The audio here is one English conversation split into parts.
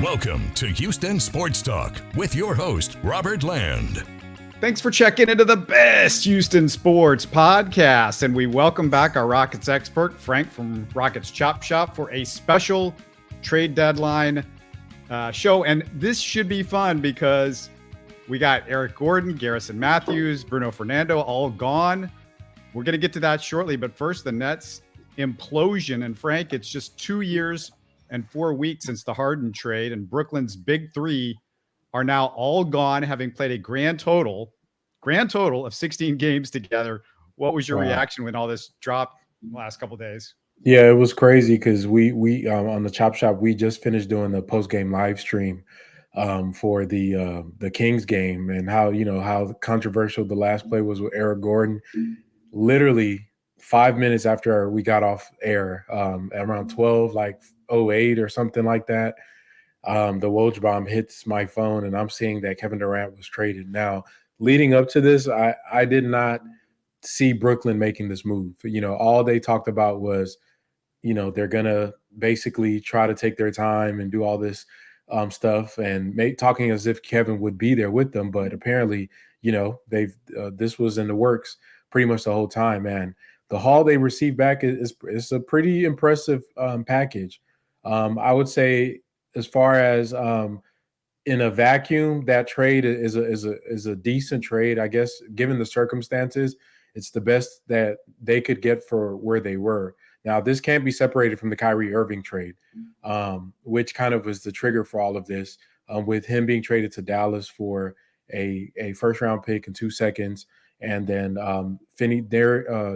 Welcome to Houston Sports Talk with your host, Robert Land. Thanks for checking into the best Houston sports podcast. And we welcome back our Rockets expert, Frank from Rockets Chop Shop, for a special trade deadline show. And this should be fun because we got Eric Gordon, Garrison Matthews, Bruno Fernando all gone. We're going to get to that shortly. But first, the Nets implosion. And Frank, it's just 2 years and 4 weeks since the Harden trade, and Brooklyn's big three are now all gone, having played a grand total of 16 games together. What was your reaction when all this dropped in the last couple of days? Yeah, it was crazy because we on the Chop Shop, we just finished doing the post-game live stream for the Kings game, and how controversial the last play was with Eric Gordon. Literally 5 minutes after we got off air, around 12:08 or something like that, the Woj bomb hits my phone, and I'm seeing that Kevin Durant was traded. Now, leading up to this, I did not see Brooklyn making this move. All they talked about was, they're gonna basically try to take their time and do all this stuff, and talking as if Kevin would be there with them. But apparently, they've this was in the works pretty much the whole time. And the haul they received back is a pretty impressive package. I would say, as far as in a vacuum, that trade is a decent trade, I guess, given the circumstances. It's the best that they could get for where they were. Now, this can't be separated from the Kyrie Irving trade, which kind of was the trigger for all of this, with him being traded to Dallas for a first-round pick and 2 seconds, and then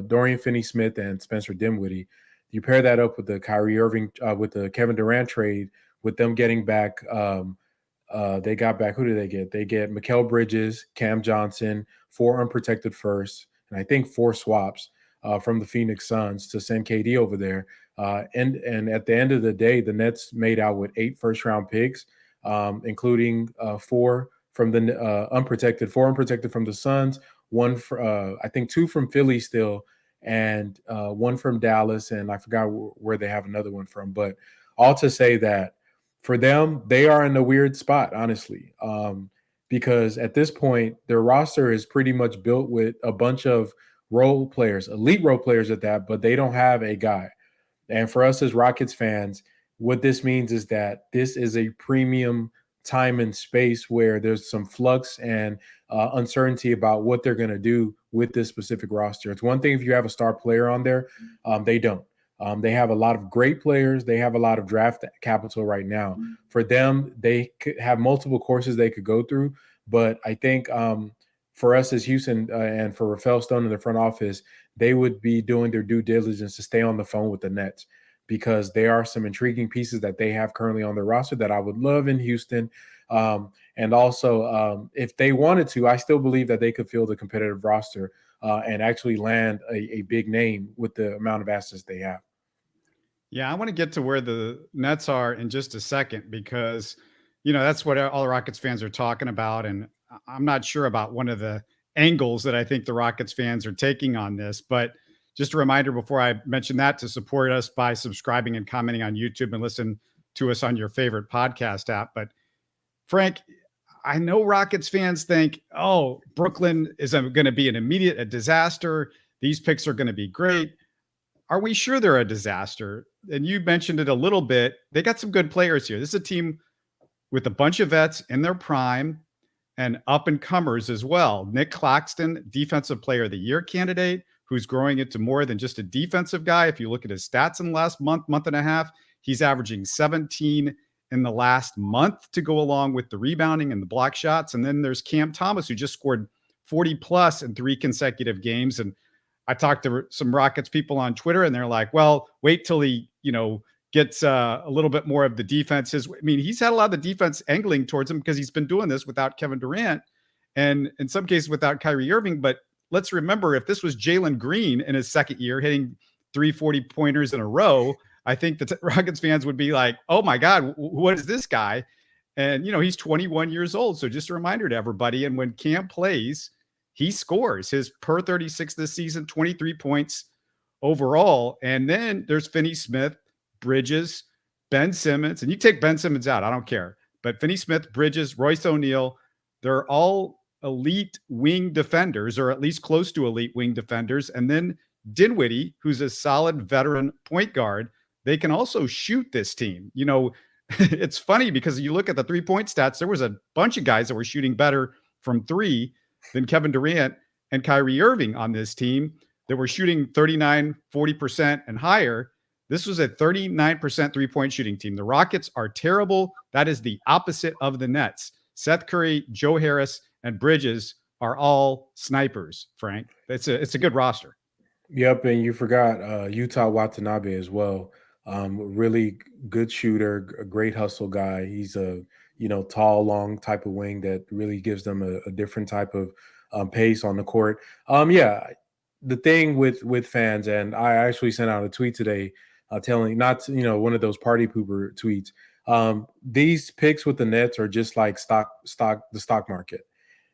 Dorian Finney-Smith and Spencer Dinwiddie. You pair that up with the Kyrie Irving, with the Kevin Durant trade, with them getting back, they got back, who did they get? They get Mikal Bridges, Cam Johnson, 4 unprotected firsts, and I think 4 swaps from the Phoenix Suns to send KD over there. And at the end of the day, the Nets made out with 8 first-round picks, including 4 from the unprotected from the Suns, 1 for, I think 2 from Philly still, and 1 from Dallas, and I forgot where they have another one from. But all to say that for them, they are in a weird spot, honestly, because at this point, their roster is pretty much built with a bunch of role players, elite role players at that, but they don't have a guy. And for us as Rockets fans, what this means is that this is a premium time and space where there's some flux and uncertainty about what they're going to do with this specific roster. It's one thing if you have a star player on there. They don't. They have a lot of great players. They have a lot of draft capital right now. For them, they could have multiple courses they could go through. But I think for us as Houston and for Rafael Stone in the front office, they would be doing their due diligence to stay on the phone with the Nets, because there are some intriguing pieces that they have currently on their roster that I would love in Houston. And also, if they wanted to, I still believe that they could field a competitive roster and actually land a big name with the amount of assets they have. Yeah, I want to get to where the Nets are in just a second, because, that's what all the Rockets fans are talking about. And I'm not sure about one of the angles that I think the Rockets fans are taking on this. But just a reminder before I mention that, to support us by subscribing and commenting on YouTube and listen to us on your favorite podcast app. But Frank, I know Rockets fans think, oh, Brooklyn is going to be a disaster. These picks are going to be great. Are we sure they're a disaster? And you mentioned it a little bit. They got some good players here. This is a team with a bunch of vets in their prime and up-and-comers as well. Nick Claxton, Defensive Player of the Year candidate, who's growing into more than just a defensive guy. If you look at his stats in the last month and a half, he's averaging 17 in the last month to go along with the rebounding and the block shots. And then there's Cam Thomas, who just scored 40+ in 3 consecutive games. And I talked to some Rockets people on Twitter, and they're like, well, wait till he, gets a little bit more of the defense. He's had a lot of the defense angling towards him because he's been doing this without Kevin Durant and in some cases without Kyrie Irving. But let's remember, if this was Jalen Green in his second year hitting 3 40-pointers in a row, I think the Rockets fans would be like, oh my God, what is this guy? And, he's 21 years old. So just a reminder to everybody. And when Cam plays, he scores. His per 36 this season, 23 points overall. And then there's Finney-Smith, Bridges, Ben Simmons, and you take Ben Simmons out, I don't care. But Finney Smith, Bridges, Royce O'Neal, they're all elite wing defenders, or at least close to elite wing defenders. And then Dinwiddie, who's a solid veteran point guard, they can also shoot this team. It's funny because you look at the 3-point stats, there was a bunch of guys that were shooting better from three than Kevin Durant and Kyrie Irving on this team that were shooting 39, 40% and higher. This was a 39% 3-point shooting team. The Rockets are terrible. That is the opposite of the Nets. Seth Curry, Joe Harris, and Bridges are all snipers, Frank. It's a good roster. Yep, and you forgot Utah Watanabe as well. Really good shooter, a great hustle guy. He's a tall, long type of wing that really gives them a different type of pace on the court. Yeah, the thing with fans, and I actually sent out a tweet today telling one of those party pooper tweets. These picks with the Nets are just like the stock market,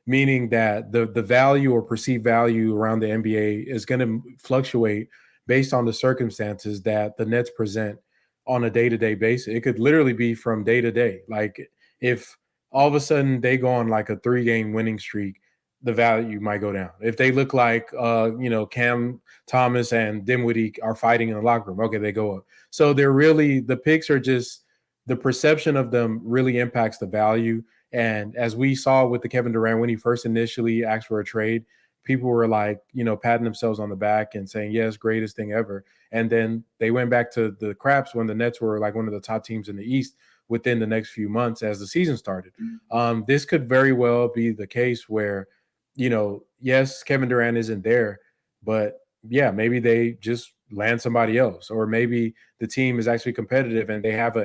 meaning that the value or perceived value around the NBA is going to fluctuate based on the circumstances that the Nets present on a day-to-day basis. It could literally be from day to day. Like if all of a sudden they go on like a 3-game winning streak, the value might go down. If they look like, Cam Thomas and Dinwiddie are fighting in the locker room, okay, they go up. So the picks are just, the perception of them really impacts the value. And as we saw with the Kevin Durant, when he first initially asked for a trade, people were like, patting themselves on the back and saying, yes, greatest thing ever. And then they went back to the craps when the Nets were like one of the top teams in the East within the next few months as the season started. This could very well be the case where, yes, Kevin Durant isn't there, but yeah, maybe they just land somebody else, or maybe the team is actually competitive and they have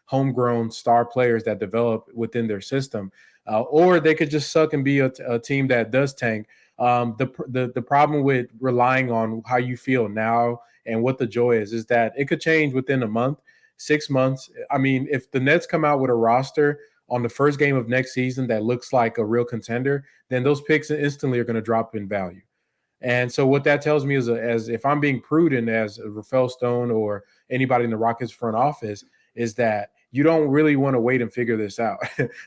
homegrown star players that develop within their system, or they could just suck and be a team that does tank. The problem with relying on how you feel now and what the joy is that it could change within a month, 6 months. I mean, if the Nets come out with a roster on the first game of next season that looks like a real contender, then those picks instantly are going to drop in value. And so what that tells me is, as if I'm being prudent as Rafael Stone or anybody in the Rockets front office, is that you don't really want to wait and figure this out.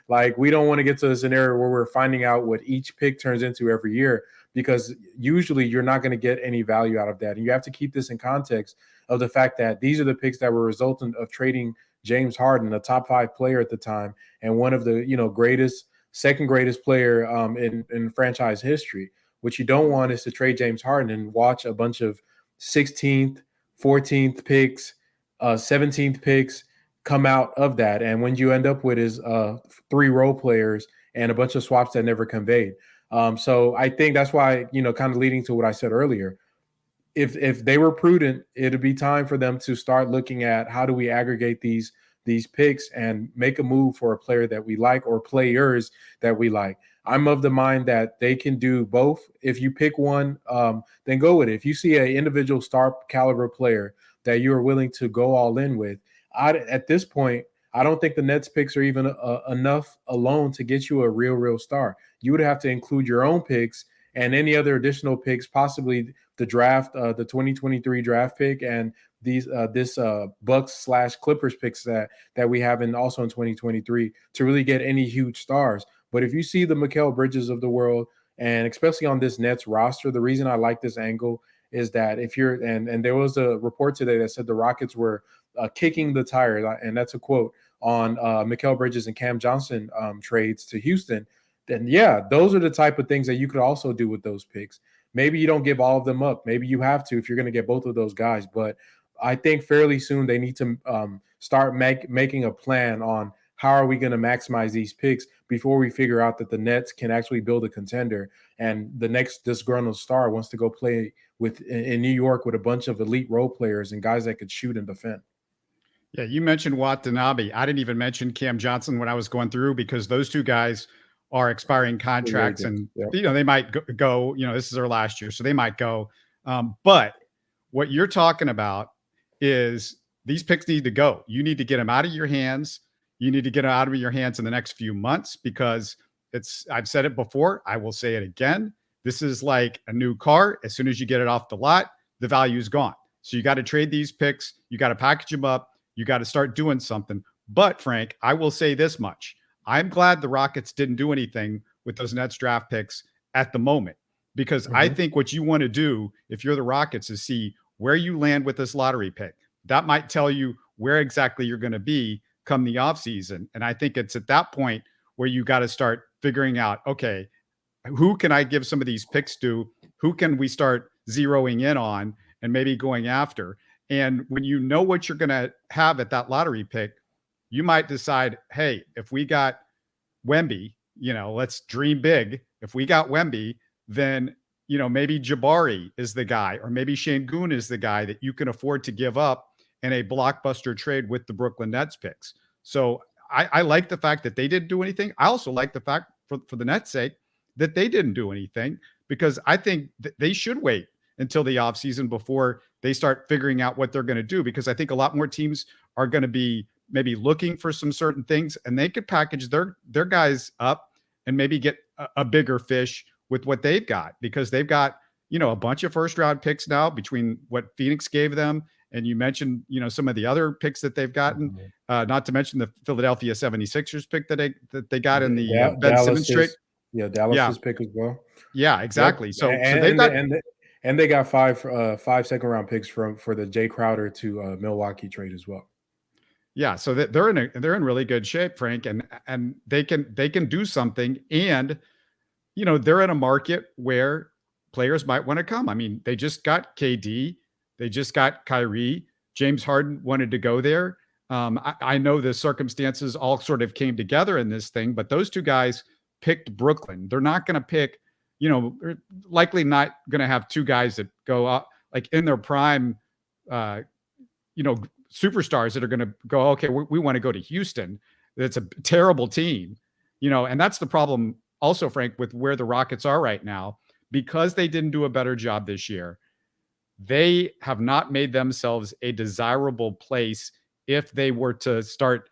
Like, we don't want to get to a scenario where we're finding out what each pick turns into every year, because usually you're not going to get any value out of that. And you have to keep this in context of the fact that these are the picks that were resultant of trading James Harden, a top 5 player at the time, and one of the second greatest player in franchise history. What you don't want is to trade James Harden and watch a bunch of 16th, 14th picks, 17th picks come out of that. And when you end up with is 3 role players and a bunch of swaps that never conveyed. So I think that's why, kind of leading to what I said earlier, if they were prudent, it'd be time for them to start looking at how do we aggregate these picks and make a move for a player that we like or players that we like. I'm of the mind that they can do both. If you pick one, then go with it. If you see an individual star caliber player that you are willing to go all in with, at this point, I don't think the Nets picks are even enough alone to get you a real star. You would have to include your own picks and any other additional picks, possibly the draft, the 2023 draft pick, and this Bucks/Clippers picks that we have also in 2023 to really get any huge stars. But if you see the Mikal Bridges of the world, and especially on this Nets roster, the reason I like this angle is that if you're and there was a report today that said the Rockets were kicking the tires, and that's a quote, on Mikal Bridges and Cam Johnson trades to Houston, then yeah, those are the type of things that you could also do with those picks. Maybe you don't give all of them up. Maybe you have to if you're going to get both of those guys. But I think fairly soon they need to start making a plan on how are we going to maximize these picks before we figure out that the Nets can actually build a contender and the next disgruntled star wants to go play in New York with a bunch of elite role players and guys that could shoot and defend. Yeah, you mentioned Watanabe. I didn't even mention Cam Johnson when I was going through, because those two guys are expiring contracts, and they might go. This is their last year, so they might go. But what you're talking about is these picks need to go. You need to get them out of your hands. You need to get them out of your hands in the next few months, because I've said it before. I will say it again. This is like a new car. As soon as you get it off the lot, the value is gone. So you got to trade these picks. You got to package them up. You got to start doing something. But Frank, I will say this much. I'm glad the Rockets didn't do anything with those Nets draft picks at the moment, because I think what you want to do if you're the Rockets is see where you land with this lottery pick. That might tell you where exactly you're going to be come the offseason. And I think it's at that point where you got to start figuring out, okay, who can I give some of these picks to? Who can we start zeroing in on and maybe going after? And when you know what you're going to have at that lottery pick, you might decide, hey, if we got Wemby, let's dream big. If we got Wemby, then, maybe Jabari is the guy, or maybe Şengün is the guy that you can afford to give up in a blockbuster trade with the Brooklyn Nets picks. So I like the fact that they didn't do anything. I also like the fact, for the Nets' sake, that they didn't do anything, because I think they should wait until the offseason before they start figuring out what they're going to do, because I think a lot more teams are going to be maybe looking for some certain things, and they could package their guys up and maybe get a bigger fish with what they've got, because they've got, a bunch of first round picks now between what Phoenix gave them. And you mentioned, some of the other picks that they've gotten, not to mention the Philadelphia 76ers pick that they got in the Ben Simmons trade. Dallas's pick as well. Yeah, exactly. Yep. So they've got, and they got five second round picks for the Jay Crowder to Milwaukee trade as well. Yeah, so they're in really good shape, Frank, and they can do something, and they're in a market where players might want to come. I mean, they just got KD, they just got Kyrie, James Harden wanted to go there. I know the circumstances all sort of came together in this thing, but those two guys picked Brooklyn. They're not going to pick, they're likely not going to have two guys that go up like in their prime, superstars that are going to go, okay, we want to go to Houston. That's a terrible team, and that's the problem also, Frank, with where the Rockets are right now, because they didn't do a better job this year. They have not made themselves a desirable place if they were to start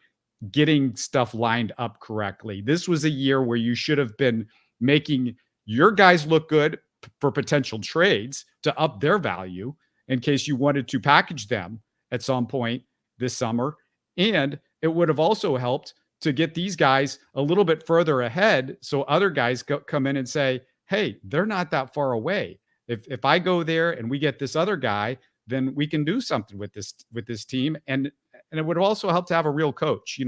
getting stuff lined up correctly. This was a year where you should have been making your guys look good for potential trades to up their value in case you wanted to package them at some point this summer. And it would have also helped to get these guys a little bit further ahead, so other guys come in and say, hey, they're not that far away. If I go there and we get this other guy, then we can do something with this team. And it would also help to have a real coach.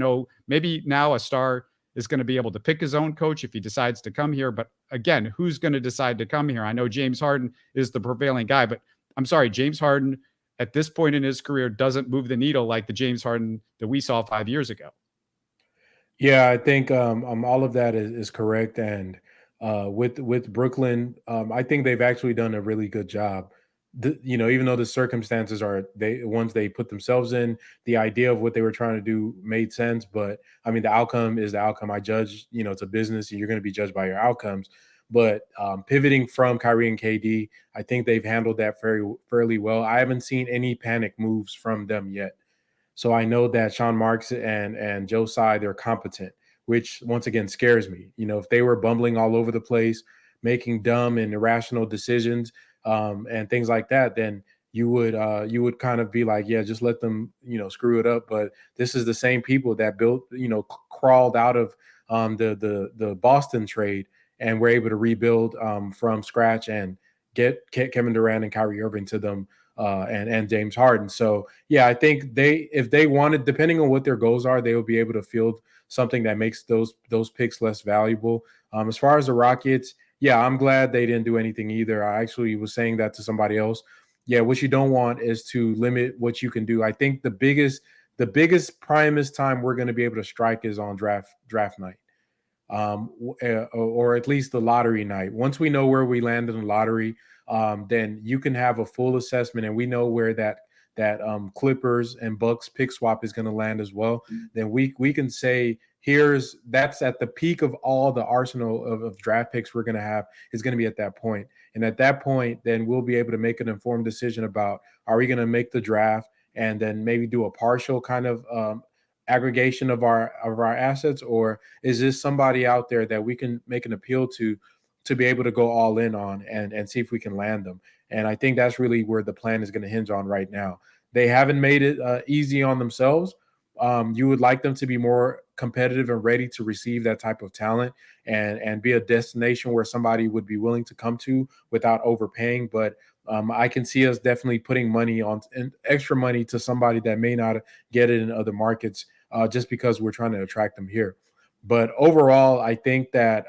Maybe now a star is going to be able to pick his own coach if he decides to come here. But again, who's going to decide to come here? I know James Harden is the prevailing guy, but I'm sorry, James Harden at this point in his career doesn't move the needle like the James Harden that we saw 5 years ago. Yeah, I think all of that is correct. And with Brooklyn, I think they've actually done a really good job. Even though the circumstances are ones they put themselves in, the idea of what they were trying to do made sense. But I mean, the outcome is the outcome. I judge, it's a business, and you're going to be judged by your outcomes. But pivoting from Kyrie and KD, I think they've handled that fairly well. I haven't seen any panic moves from them yet. So I know that Sean Marks and Joe Tsai, they're competent, which once again scares me. If they were bumbling all over the place, making dumb and irrational decisions and things like that, then you would kind of be like, yeah, just let them, screw it up. But this is the same people that built, crawled out of the Boston trade and were able to rebuild from scratch and get Kevin Durant and Kyrie Irving to them. And James Harden. So yeah, I think if they wanted, depending on what their goals are, they will be able to field something that makes those picks less valuable. As far as the Rockets, yeah, I'm glad they didn't do anything either. I actually was saying that to somebody else. Yeah, what you don't want is to limit what you can do. I think the biggest primest time we're going to be able to strike is on draft night. Or at least the lottery night. Once we know where we land in the lottery, then you can have a full assessment, and we know where that Clippers and Bucks pick swap is going to land as well. Then we can say that's at the peak of all the arsenal of draft picks we're going to have is going to be at that point. And at that point, then we'll be able to make an informed decision about, are we going to make the draft and then maybe do a partial kind of aggregation of our assets, or is this somebody out there that we can make an appeal to be able to go all in on and see if we can land them? And I think that's really where the plan is going to hinge on right now. They haven't made it easy on themselves. You would like them to be more competitive and ready to receive that type of talent and be a destination where somebody would be willing to come to without overpaying. But I can see us definitely putting money on extra money to somebody that may not get it in other markets just because we're trying to attract them here. But overall, I think that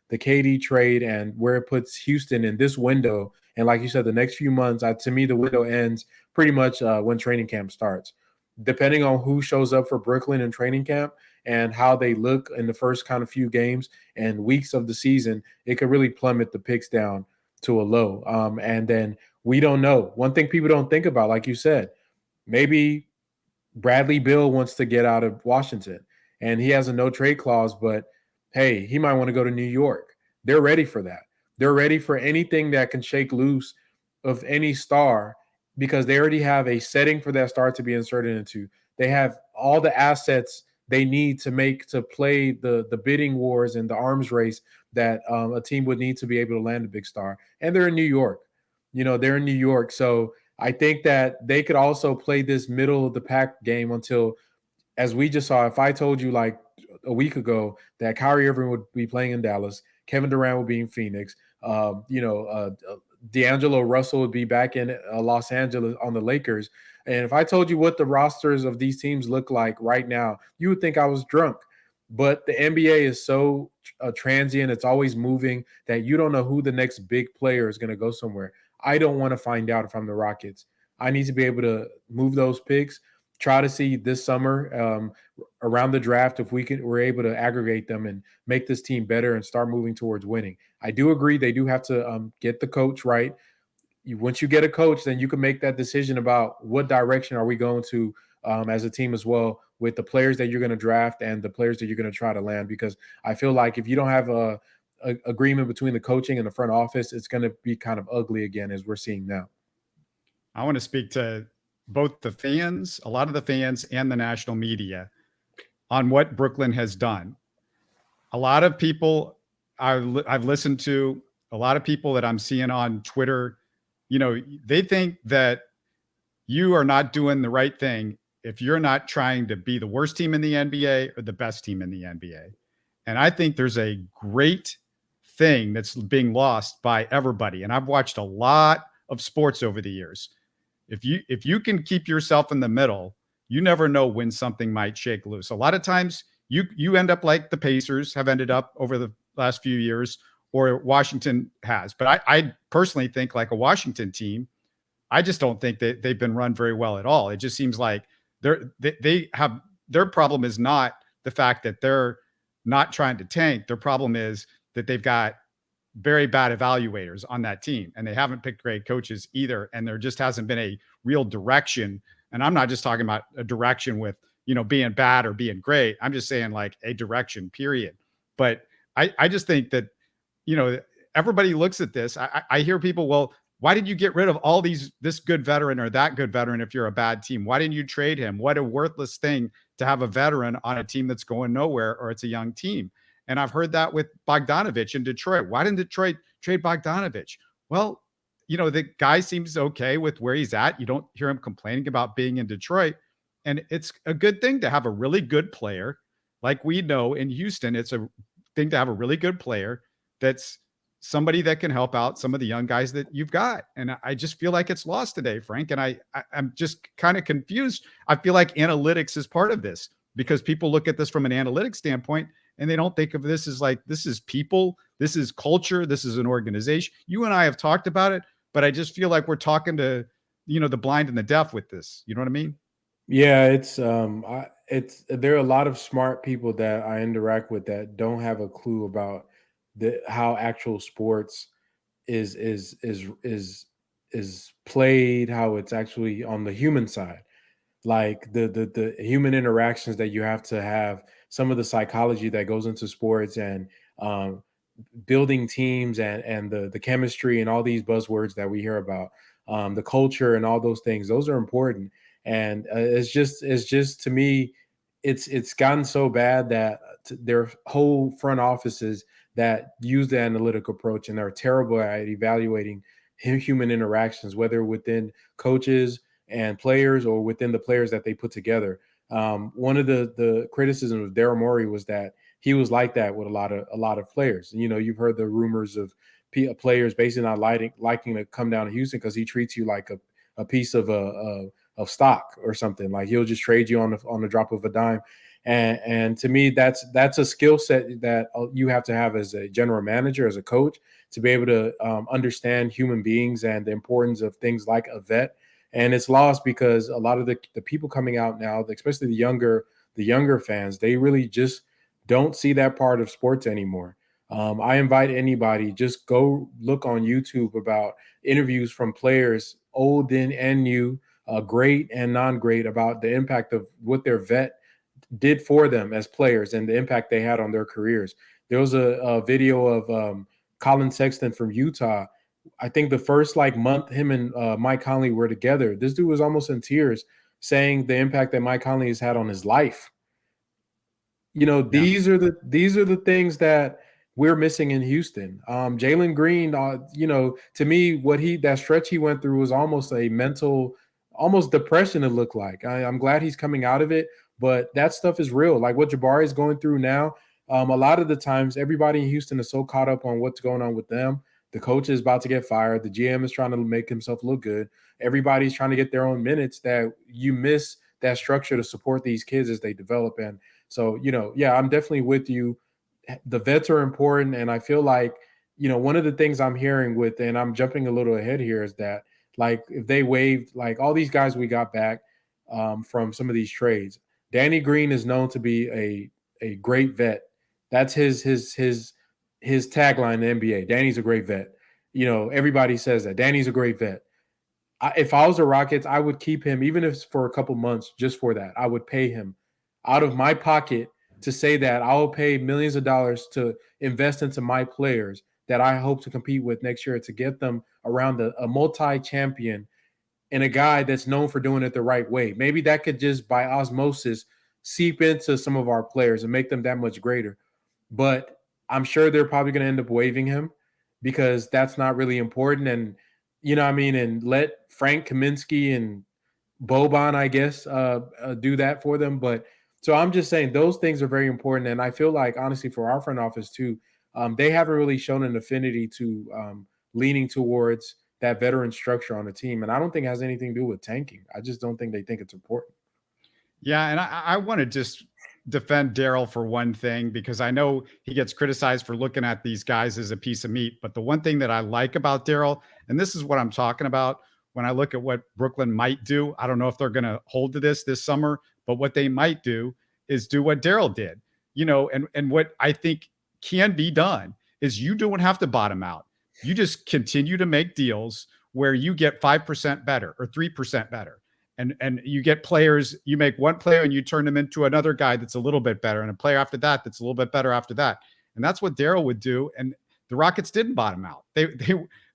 the KD trade and where it puts Houston in this window, and like you said, the next few months, to me, the window ends pretty much when training camp starts. Depending on who shows up for Brooklyn in training camp and how they look in the first kind of few games and weeks of the season, it could really plummet the picks down to a low. And then we don't know. One thing people don't think about, like you said, maybe Bradley Beal wants to get out of Washington and he has a no trade clause, but hey, he might want to go to New York. They're ready for that. They're ready for anything that can shake loose of any star because they already have a setting for that star to be inserted into. They have all the assets they need to play the bidding wars and the arms race that a team would need to be able to land a big star. And they're in New York. They're in New York. So I think that they could also play this middle of the pack game until, as we just saw, if I told you like a week ago that Kyrie Irving would be playing in Dallas, Kevin Durant would be in Phoenix, D'Angelo Russell would be back in Los Angeles on the Lakers. And if I told you what the rosters of these teams look like right now, you would think I was drunk. But the NBA is so transient, it's always moving, that you don't know who the next big player is going to go somewhere. I don't want to find out if I'm the Rockets. I need to be able to move those picks, try to see this summer around the draft if we're able to aggregate them and make this team better and start moving towards winning. I do agree they do have to get the coach right. Once you get a coach, then you can make that decision about what direction are we going to as a team as well with the players that you're going to draft and the players that you're going to try to land. Because I feel like if you don't have a agreement between the coaching and the front office, it's going to be kind of ugly again, as we're seeing now. I want to speak to both the fans, a lot of the fans, and the national media on what Brooklyn has done. A lot of people I've listened to, a lot of people that I'm seeing on Twitter, they think that you are not doing the right thing if you're not trying to be the worst team in the NBA or the best team in the NBA. And I think there's a great thing that's being lost by everybody. And I've watched a lot of sports over the years. If you can keep yourself in the middle, you never know when something might shake loose. A lot of times you end up like the Pacers have ended up over the last few years, or Washington has. But I personally think like a Washington team, I just don't think that they've been run very well at all. It just seems like they have their problem is not the fact that they're not trying to tank. Their problem is that they've got very bad evaluators on that team, and they haven't picked great coaches either. And there just hasn't been a real direction. And I'm not just talking about a direction with, being bad or being great. I'm just saying like a direction, period. But I just think that, everybody looks at this. I hear people, well, why did you get rid of this good veteran or that good veteran if you're a bad team? Why didn't you trade him? What a worthless thing to have a veteran on a team that's going nowhere, or it's a young team. And I've heard that with Bogdanovich in Detroit. Why didn't Detroit trade Bogdanovich? Well, the guy seems okay with where he's at. You don't hear him complaining about being in Detroit. And it's a good thing to have a really good player. Like we know in Houston, it's a thing to have a really good player that's somebody that can help out some of the young guys that you've got. And I just feel like it's lost today, Frank. And I'm just kind of confused. I feel like analytics is part of this because people look at this from an analytics standpoint and they don't think of this as like, this is people, this is culture, this is an organization. You and I have talked about it, but I just feel like we're talking to, the blind and the deaf with this. You know what I mean? Yeah, there are a lot of smart people that I interact with that don't have a clue about how actual sports is played, how it's actually on the human side, like the human interactions that you have to have, some of the psychology that goes into sports and building teams and the chemistry and all these buzzwords that we hear about, the culture and all those things. Those are important. And it's just to me, it's gotten so bad that there are whole front offices that use the analytic approach and are terrible at evaluating human interactions, whether within coaches and players, or within the players that they put together. One of the criticisms of Daryl Morey was that he was like that with a lot of players. You know, you've heard the rumors of players basically not liking to come down to Houston because he treats you like a piece of stock or something. Like he'll just trade you on the drop of a dime. And to me, that's a skill set that you have to have as a general manager, as a coach, to be able to understand human beings and the importance of things like a vet. And it's lost because a lot of the people coming out now, especially the younger fans, they really just don't see that part of sports anymore. I invite anybody, just go look on YouTube about interviews from players, old and new, great and non-great, about the impact of what their vet did for them as players and the impact they had on their careers. There was a video of Colin Sexton from Utah. I think the first month him and Mike Conley were together, this dude was almost in tears saying the impact that Mike Conley has had on his life. You know, these are the things that we're missing in Houston. Jalen Green, you know, to me, that stretch he went through was almost a mental, almost depression. It looked like. I'm glad he's coming out of it, but that stuff is real. Like what Jabari is going through now. A lot of the times, everybody in Houston is so caught up on what's going on with them. The coach is about to get fired. The GM is trying to make himself look good. Everybody's trying to get their own minutes, that you miss that structure to support these kids as they develop. And so, you know, yeah, I'm definitely with you. The vets are important. And I feel like, you know, one of the things I'm hearing and I'm jumping a little ahead here, is that like if they waived like all these guys we got back from some of these trades, Danny Green is known to be a great vet. That's his tagline in the NBA. Danny's a great vet. You know, everybody says that. Danny's a great vet. If I was the Rockets, I would keep him, even if it's for a couple months, just for that. I would pay him out of my pocket to say that I will pay millions of dollars to invest into my players that I hope to compete with next year, to get them around a multi-champion and a guy that's known for doing it the right way. Maybe that could just by osmosis seep into some of our players and make them that much greater. But I'm sure they're probably going to end up waiving him because that's not really important. And, you know what I mean? And let Frank Kaminsky and Boban, I guess, do that for them. But so I'm just saying those things are very important. And I feel like, honestly, for our front office too, they haven't really shown an affinity to leaning towards that veteran structure on the team. And I don't think it has anything to do with tanking. I just don't think they think it's important. Yeah, and I want to just defend Daryl for one thing, because I know he gets criticized for looking at these guys as a piece of meat. But the one thing that I like about Daryl, and this is what I'm talking about when I look at what Brooklyn might do, I don't know if they're going to hold to this summer, but what they might do is do what Daryl did, you know, and what I think can be done is you don't have to bottom out. You just continue to make deals where you get 5% better or 3% better. And you get players, you make one player and you turn them into another guy that's a little bit better, and a player after that that's a little bit better after that. And that's what Daryl would do. And the Rockets didn't bottom out. They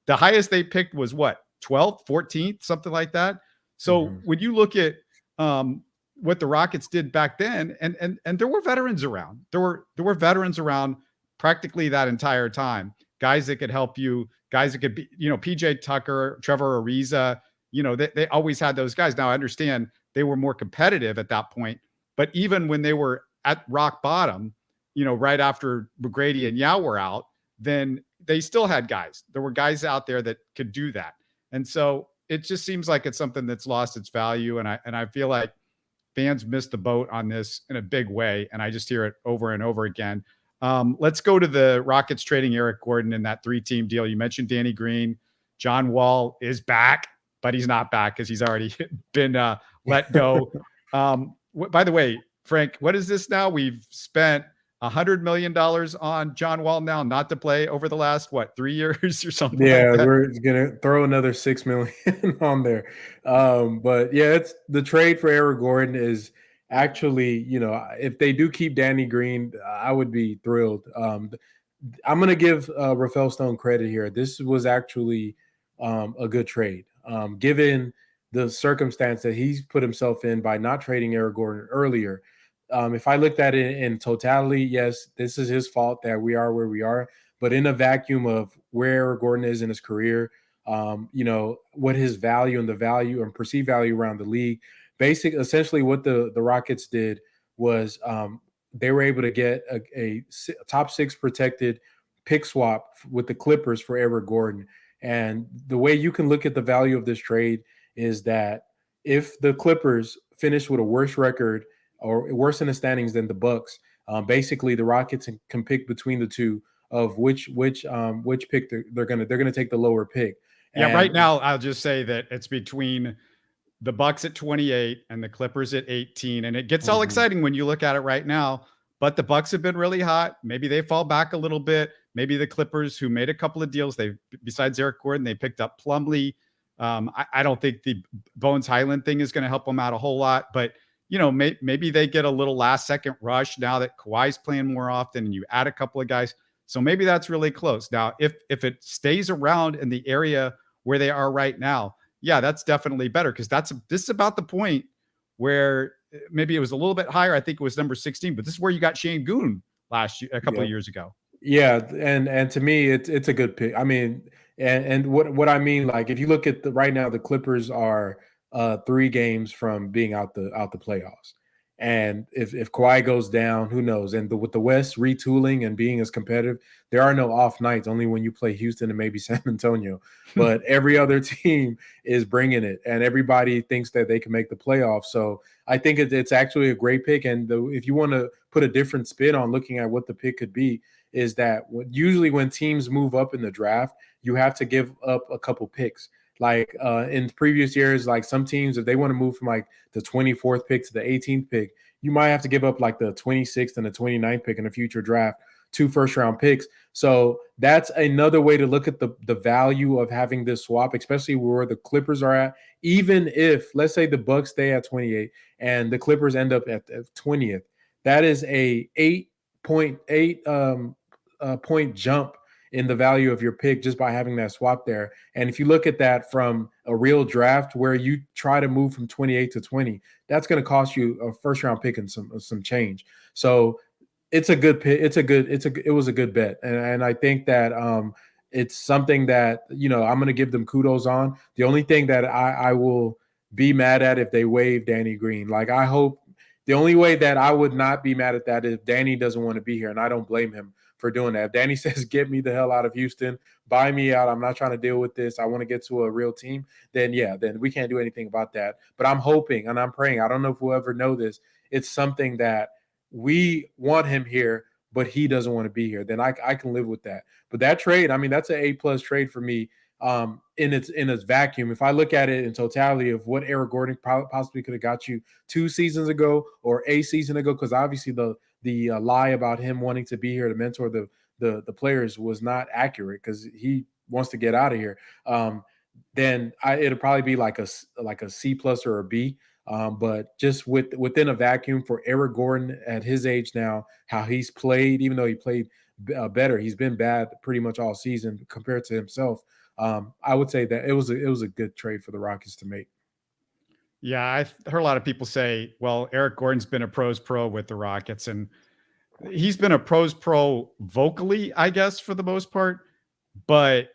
the highest they picked was what, 12th, 14th, something like that. So when you look at what the Rockets did back then, and there were veterans around. There were veterans around practically that entire time. Guys that could help you, guys that could be, you know, PJ Tucker, Trevor Ariza. You know, they always had those guys. Now, I understand they were more competitive at that point, but even when they were at rock bottom, you know, right after McGrady and Yao were out, then they still had guys. There were guys out there that could do that. And so it just seems like it's something that's lost its value. And I feel like fans missed the boat on this in a big way. And I just hear it over and over again. Let's go to the Rockets trading Eric Gordon in that 3-team deal. You mentioned Danny Green. John Wall is back, but he's not back because he's already been let go. By the way, Frank, what is this now? We've spent $100 million on John Wall now, not to play over the last, 3 years or something like that? Yeah, we're going to throw another $6 million on there. But yeah, it's the trade for Eric Gordon is actually, you know, if they do keep Danny Green, I would be thrilled. I'm going to give Rafael Stone credit here. This was actually a good trade. Given the circumstance that he's put himself in by not trading Eric Gordon earlier. If I looked at it in totality, yes, this is his fault that we are where we are. But in a vacuum of where Eric Gordon is in his career, what his value and the value and perceived value around the league. Essentially what the Rockets did was they were able to get a top 6 protected pick swap with the Clippers for Eric Gordon. And the way you can look at the value of this trade is that if the Clippers finish with a worse record or worse in the standings than the Bucks, basically the Rockets can pick between the two of which pick they're gonna take the lower pick. Yeah, right now I'll just say that it's between the Bucks at 28 and the Clippers at 18, and it gets all exciting when you look at it right now. But the Bucks have been really hot. Maybe they fall back a little bit. Maybe the Clippers, who made a couple of deals, besides Eric Gordon, they picked up Plumlee. I don't think the Bones Highland thing is going to help them out a whole lot, but maybe they get a little last second rush now that Kawhi's playing more often and you add a couple of guys. So maybe that's really close. Now, if it stays around in the area where they are right now, yeah, that's definitely better, because this is about the point where maybe it was a little bit higher. I think it was number 16, but this is where you got Shane Goon last year, a couple of years ago. Yeah, and to me, it's a good pick. I mean, and what I mean, like if you look at right now, the Clippers are 3 games from being out the playoffs. And if Kawhi goes down, who knows? And with the West retooling and being as competitive, there are no off nights, only when you play Houston and maybe San Antonio. But every other team is bringing it, and everybody thinks that they can make the playoffs. So I think it's actually a great pick. And if you want to put a different spin on looking at what the pick could be, is that usually when teams move up in the draft, you have to give up a couple picks. Like in previous years, like some teams, if they want to move from like the 24th pick to the 18th pick, you might have to give up like the 26th and the 29th pick in a future draft, 2 first-round picks. So that's another way to look at the value of having this swap, especially where the Clippers are at. Even if, let's say, the Bucks stay at 28 and the Clippers end up at 20th, that is a 8.8 point jump in the value of your pick just by having that swap there. And if you look at that from a real draft where you try to move from 28 to 20, that's going to cost you a first round pick and some change. So it's a good pick. It was a good bet. And I think that it's something that, I'm going to give them kudos on. The only thing that I will be mad at if they waive Danny Green, like I hope the only way that I would not be mad at that is if Danny doesn't want to be here, and I don't blame him for doing that. If Danny says, get me the hell out of Houston, buy me out, I'm not trying to deal with this, I want to get to a real team, then we can't do anything about that. But I'm hoping and I'm praying, I don't know if we'll ever know this, it's something that we want him here, but he doesn't want to be here, then I can live with that. But that trade, I mean, that's an A+ trade for me in its vacuum. If I look at it in totality of what Eric Gordon possibly could have got you 2 seasons ago or a season ago, because obviously the lie about him wanting to be here to mentor the players was not accurate because he wants to get out of here. Then it'll probably be like a C+ or a B. But just within a vacuum for Eric Gordon at his age now, how he's played, even though he played better, he's been bad pretty much all season compared to himself. I would say that it was a good trade for the Rockets to make. Yeah, I've heard a lot of people say, well, Eric Gordon's been a pros pro with the Rockets, and he's been a pros pro vocally, I guess, for the most part, but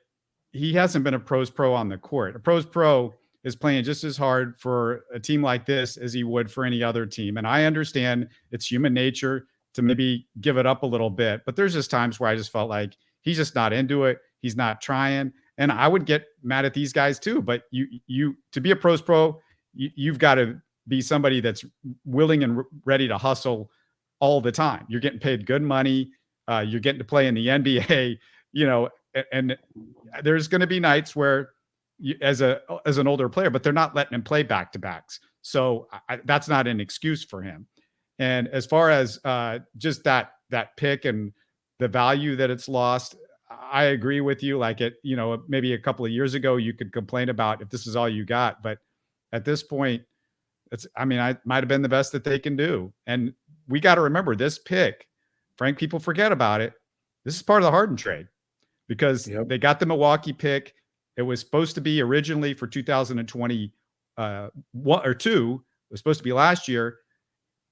he hasn't been a pros pro on the court. A pros pro is playing just as hard for a team like this as he would for any other team. And I understand it's human nature to maybe give it up a little bit, but there's just times where I just felt like he's just not into it. He's not trying. And I would get mad at these guys too, but you to be a pros pro, you've got to be somebody that's willing and ready to hustle all the time. You're getting paid good money. You're getting to play in the NBA, and there's going to be nights where as an older player, but they're not letting him play back-to-backs. So that's not an excuse for him. And as far as just that pick and the value that it's lost, I agree with you. Like maybe a couple of years ago, you could complain about if this is all you got, but at this point, I might have been the best that they can do. And we got to remember this pick, Frank, people forget about it. This is part of the Harden trade because they got the Milwaukee pick. It was supposed to be originally for 2020 1 or 2. It was supposed to be last year.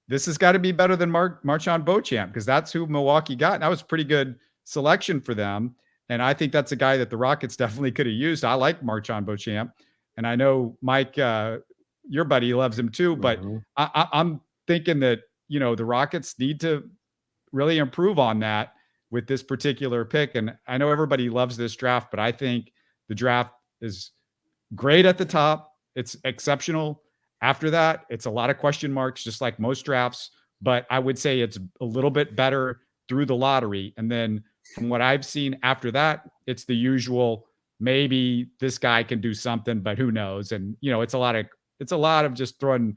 This has got to be better than Marchand Beauchamp because that's who Milwaukee got. And that was a pretty good selection for them. And I think that's a guy that the Rockets definitely could have used. I like Marchand Beauchamp, and I know Mike, your buddy, loves him too. But Mhm. I'm thinking that the Rockets need to really improve on that with this particular pick. And I know everybody loves this draft, but I think the draft is great at the top. It's exceptional. After that, it's a lot of question marks, just like most drafts. But I would say it's a little bit better through the lottery. And then from what I've seen after that, it's the usual, maybe this guy can do something, but who knows? And it's a lot of just throwing,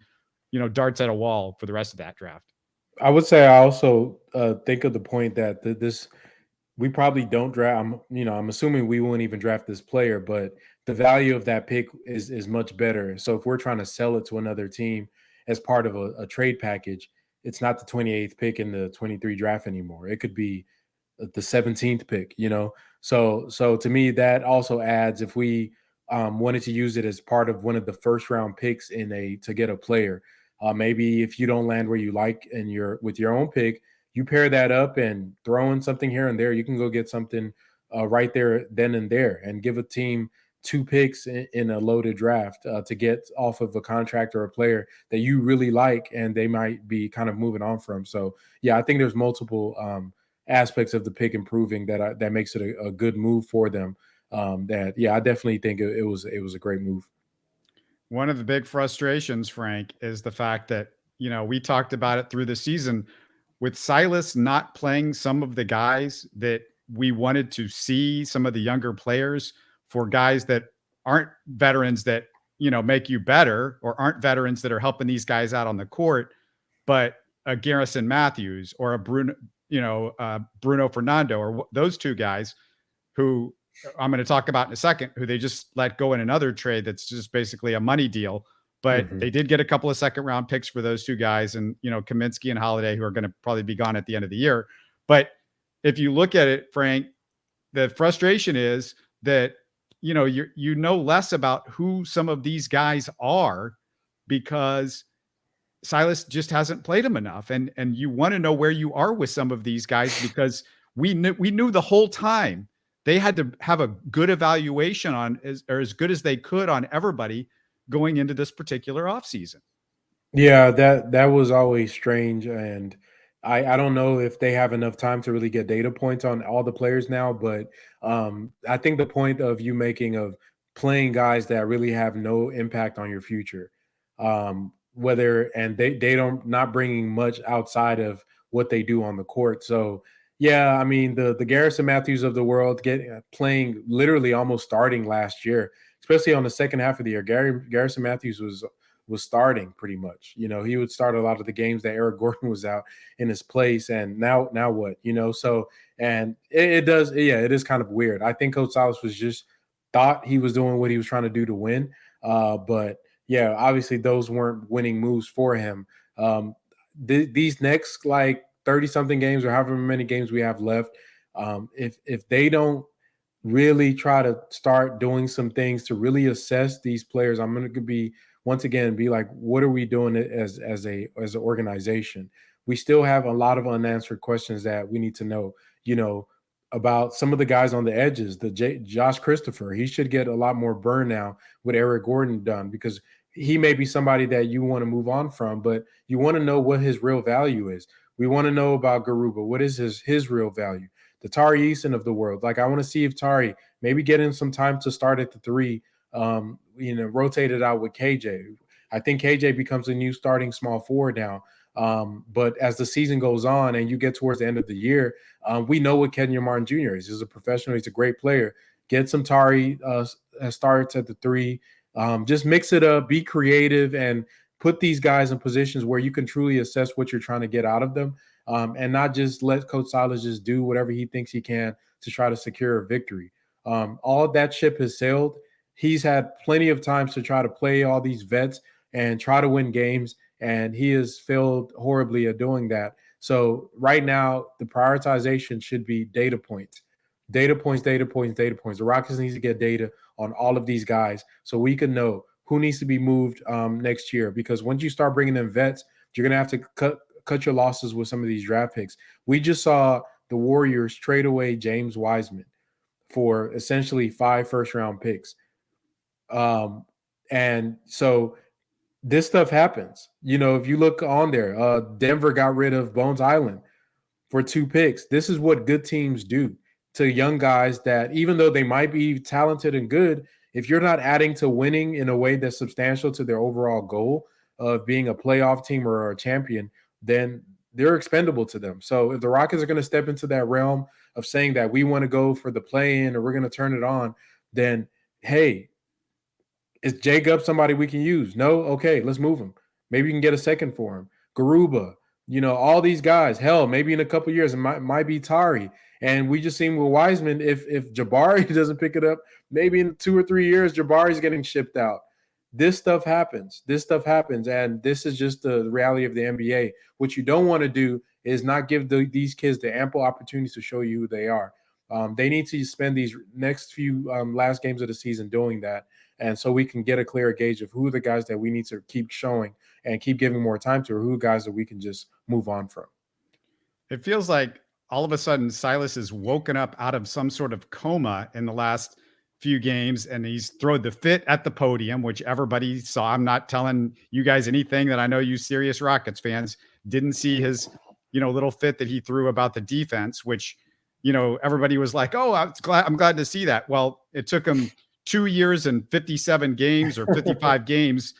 darts at a wall for the rest of that draft. I would say I also think of the point that this we probably don't draft. I'm assuming we won't even draft this player, but the value of that pick is much better. So if we're trying to sell it to another team as part of a trade package, it's not the 28th pick in the 23 draft anymore. It could be the 17th pick. So to me, that also adds, if we wanted to use it as part of one of the first round picks to get a player. Maybe if you don't land where you like and you're with your own pick, you pair that up and throw in something here and there. You can go get something right there, then and there, and give a team two picks in a loaded draft to get off of a contract or a player that you really like, and they might be kind of moving on from. So yeah, I think there's multiple aspects of the pick improving that makes it a good move for them. I definitely think it was a great move. One of the big frustrations, Frank, is the fact that, we talked about it through the season with Silas not playing some of the guys that we wanted to see, some of the younger players, for guys that aren't veterans that, make you better, or aren't veterans that are helping these guys out on the court, but a Garrison Matthews or a Bruno Fernando, or those two guys who I'm going to talk about in a second, who they just let go in another trade that's just basically a money deal. But Mhm. they did get a couple of second round picks for those two guys, and Kaminsky and Holiday, who are going to probably be gone at the end of the year. But if you look at it, Frank, the frustration is that you know less about who some of these guys are, because Silas just hasn't played him enough, and you want to know where you are with some of these guys, because we knew the whole time they had to have a good evaluation on as good as they could on everybody going into this particular offseason. Yeah, that was always strange, and I don't know if they have enough time to really get data points on all the players now, but I think the point of you making of playing guys that really have no impact on your future, whether and they don't not bringing much outside of what they do on the court. So yeah, I mean the Garrison Matthews of the world playing literally almost starting last year, especially on the second half of the year. Garrison Matthews was starting pretty much. He would start a lot of the games that Eric Gordon was out in his place. And now what? So and it does, yeah, it is kind of weird. I think Coach Silas was just thought he was doing what he was trying to do to win. But yeah, obviously those weren't winning moves for him. These next like 30 something games or however many games we have left, if they don't really try to start doing some things to really assess these players, I'm going to be once again be like, what are we doing as an organization? We still have a lot of unanswered questions that we need to know. About some of the guys on the edges. Josh Christopher, he should get a lot more burn now with Eric Gordon done, because he may be somebody that you want to move on from, but you want to know what his real value is. We want to know about Garuba. What is his real value? The Tari Eason of the world. Like, I want to see if Tari maybe get in some time to start at the three, rotate it out with KJ. I think KJ becomes a new starting small forward now. But as the season goes on and you get towards the end of the year, we know what Kenyon Martin Jr. is. He's a professional. He's a great player. Get some Tari starts at the three. Just mix it up. Be creative and put these guys in positions where you can truly assess what you're trying to get out of them, and not just let Coach Silas just do whatever he thinks he can to try to secure a victory. All of that ship has sailed. He's had plenty of times to try to play all these vets and try to win games, and he has failed horribly at doing that. So right now, the prioritization should be data points. Data points, data points, data points. The Rockets needs to get data on all of these guys so we can know who needs to be moved next year. Because once you start bringing in vets, you're going to have to cut your losses with some of these draft picks. We just saw the Warriors trade away James Wiseman for essentially 5 first-round picks. And so this stuff happens. If you look on there, Denver got rid of Bones Island for 2 picks. This is what good teams do to young guys that, even though they might be talented and good, if you're not adding to winning in a way that's substantial to their overall goal of being a playoff team or a champion, then they're expendable to them. So if the Rockets are going to step into that realm of saying that we want to go for the play-in or we're going to turn it on, then, hey, is Jacob somebody we can use? No? Okay, let's move him. Maybe you can get a second for him. Garuba, all these guys. Hell, maybe in a couple years it might be Tari. And we just seen with Wiseman, if Jabari doesn't pick it up, maybe in 2 or 3 years, Jabari's getting shipped out. This stuff happens. And this is just the reality of the NBA. What you don't want to do is not give these kids the ample opportunities to show you who they are. They need to spend these next few last games of the season doing that. And so we can get a clearer gauge of who the guys that we need to keep showing and keep giving more time to, or who guys that we can just move on from. It feels like all of a sudden Silas is woken up out of some sort of coma in the last few games, and he's thrown the fit at the podium, which everybody saw. I'm not telling you guys anything that I know you serious Rockets fans didn't see his, little fit that he threw about the defense, which, everybody was like, oh, I'm glad to see that. Well, it took him 2 years and 57 games or 55 games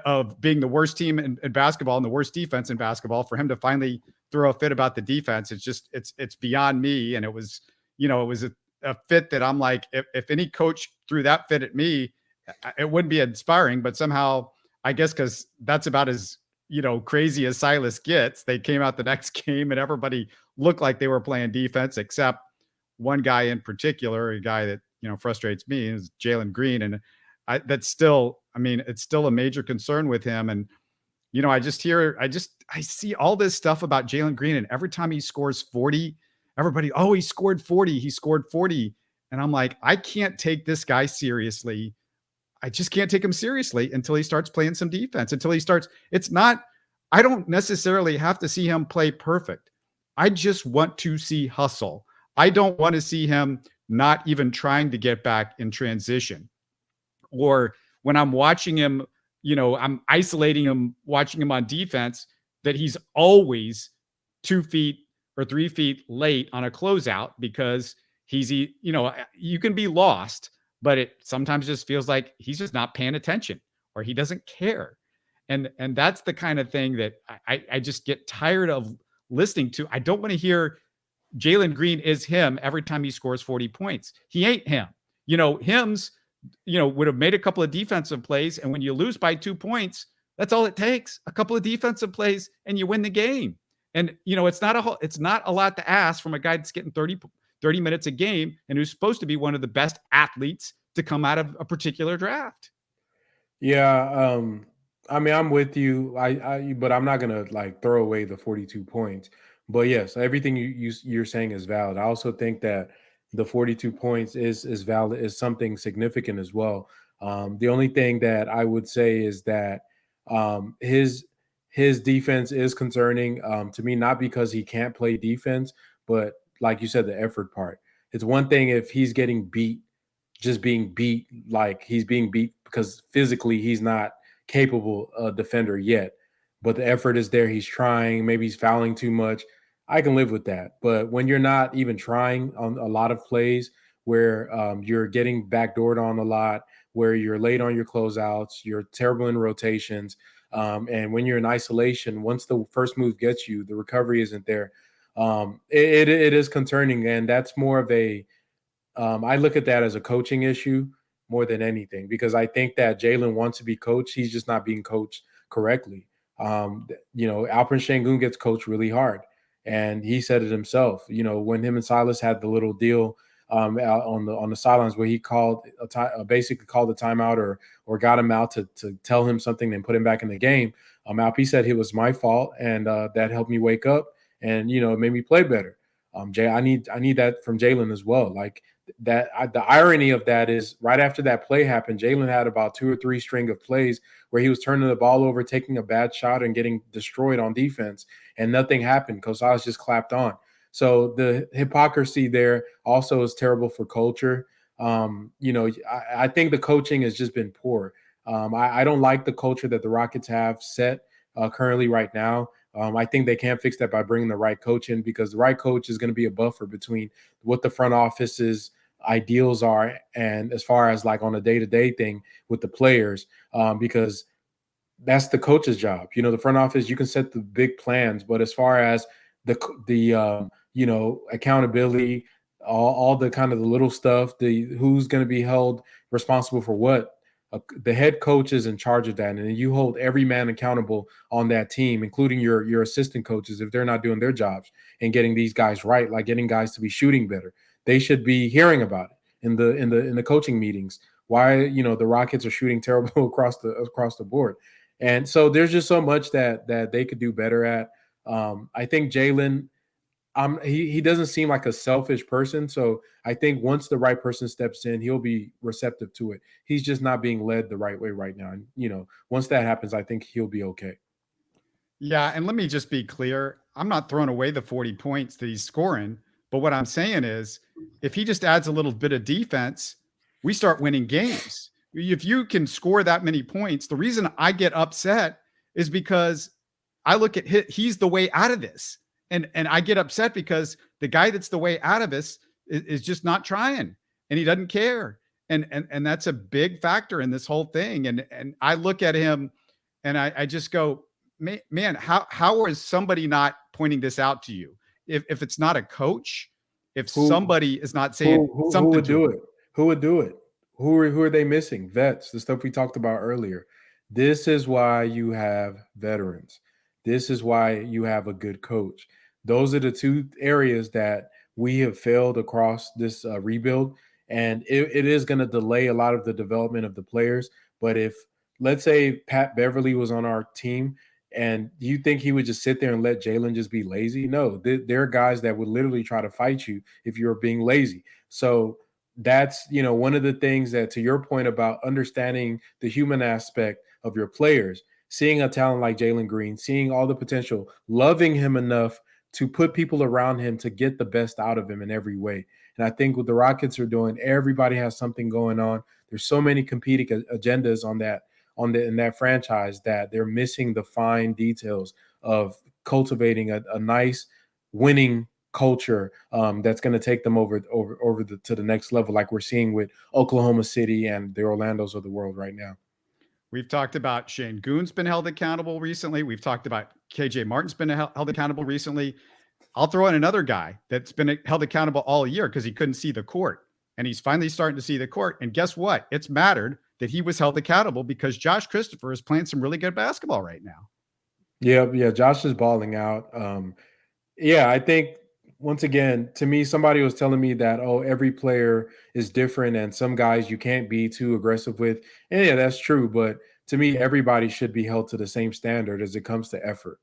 of being the worst team in basketball and the worst defense in basketball for him to finally throw a fit about the defense. It's just, it's beyond me. And it was, it was a fit that I'm like, if any coach threw that fit at me, it wouldn't be inspiring, but somehow I guess, cause that's about as, crazy as Silas gets. They came out the next game and everybody looked like they were playing defense, except one guy in particular, a guy that, frustrates me, is Jalen Green. And it's still a major concern with him. And, I see all this stuff about Jalen Green, and every time he scores 40, everybody, oh, he scored 40. And I'm like, I can't take this guy seriously. I just can't take him seriously until he starts playing some defense, I don't necessarily have to see him play perfect. I just want to see hustle. I don't want to see him not even trying to get back in transition. Or when I'm watching him, I'm isolating him, watching him on defense, that he's always 2 feet or 3 feet late on a closeout because you can be lost, but it sometimes just feels like he's just not paying attention or he doesn't care. And that's the kind of thing that I just get tired of listening to. I don't want to hear Jalen Green is him every time he scores 40 points. He ain't him. Hims, would have made a couple of defensive plays. And when you lose by 2 points, that's all it takes. A couple of defensive plays and you win the game. And, it's not a lot to ask from a guy that's getting 30 minutes a game and who's supposed to be one of the best athletes to come out of a particular draft. Yeah. I'm with you. But I'm not going to throw away the 42 points. But yes, everything you're saying is valid. I also think that the 42 points is valid, is something significant as well. The only thing that I would say is that his defense is concerning to me, not because he can't play defense, but like you said, the effort part. It's one thing if he's getting beat, just being beat, like he's being beat because physically he's not capable defender yet, but the effort is there. He's trying, maybe he's fouling too much. I can live with that. But when you're not even trying on a lot of plays where you're getting backdoored on a lot, where you're late on your closeouts, you're terrible in rotations, and when you're in isolation, once the first move gets you, the recovery isn't there. It is concerning, and that's more of a I look at that as a coaching issue more than anything, because I think that Jalen wants to be coached. He's just not being coached correctly. Alperen Şengün gets coached really hard. And he said it himself, when him and Silas had the little deal on the sidelines where he basically called a timeout or got him out to tell him something and put him back in the game. Alp said it was my fault, and that helped me wake up and it made me play better. I need that from Jalen as well. Like that, the irony of that is right after that play happened, Jalen had about 2 or 3 string of plays where he was turning the ball over, taking a bad shot and getting destroyed on defense, and nothing happened because I was just clapped on. So the hypocrisy there also is terrible for culture. I think the coaching has just been poor. I don't like the culture that the Rockets have set currently right now. I think they can fix that by bringing the right coach in, because the right coach is going to be a buffer between what the front office's ideals are and as far as like on a day-to-day thing with the players, because that's the coach's job. The front office, you can set the big plans, but as far as the accountability, all the kind of the little stuff, the who's going to be held responsible for what, the head coach is in charge of that, and you hold every man accountable on that team, including your assistant coaches, if they're not doing their jobs and getting these guys right, like getting guys to be shooting better. They should be hearing about it in the coaching meetings. Why the Rockets are shooting terrible across the board. And so there's just so much that they could do better at. I think Jalen, he doesn't seem like a selfish person. So I think once the right person steps in, he'll be receptive to it. He's just not being led the right way right now. And once that happens, I think he'll be okay. Yeah, and let me just be clear. I'm not throwing away the 40 points that he's scoring, but what I'm saying is if he just adds a little bit of defense, we start winning games. If you can score that many points, the reason I get upset is because I look at he's the way out of this. And I get upset because the guy that's the way out of this is just not trying, and he doesn't care. And that's a big factor in this whole thing. And I look at him and I just go, man, how is somebody not pointing this out to you? If it's not a coach, if somebody is not saying something, who would do it? Who would do it? Who are they missing? Vets, the stuff we talked about earlier. This is why you have veterans. This is why you have a good coach. Those are the two areas that we have failed across this rebuild, and it is going to delay a lot of the development of the players. But if, let's say, Pat Beverly was on our team, and you think he would just sit there and let Jalen just be lazy? No, there are guys that would literally try to fight you if you're being lazy. So that's one of the things that, to your point about understanding the human aspect of your players, seeing a talent like Jalen Green, seeing all the potential, loving him enough to put people around him to get the best out of him in every way. And I think what the Rockets are doing, everybody has something going on. There's so many competing agendas in that franchise that they're missing the fine details of cultivating a nice winning culture that's going to take them over to the next level, like we're seeing with Oklahoma City and the Orlandos of the world right now. We've talked about Shane Goon's been held accountable recently. We've talked about KJ Martin's been held accountable recently. I'll throw in another guy that's been held accountable all year because he couldn't see the court. And he's finally starting to see the court. And guess what? It's mattered that he was held accountable because Josh Christopher is playing some really good basketball right now. Yeah. Josh is balling out. I think, once again, to me, somebody was telling me that, every player is different and some guys you can't be too aggressive with. And yeah, that's true. But to me, everybody should be held to the same standard as it comes to effort.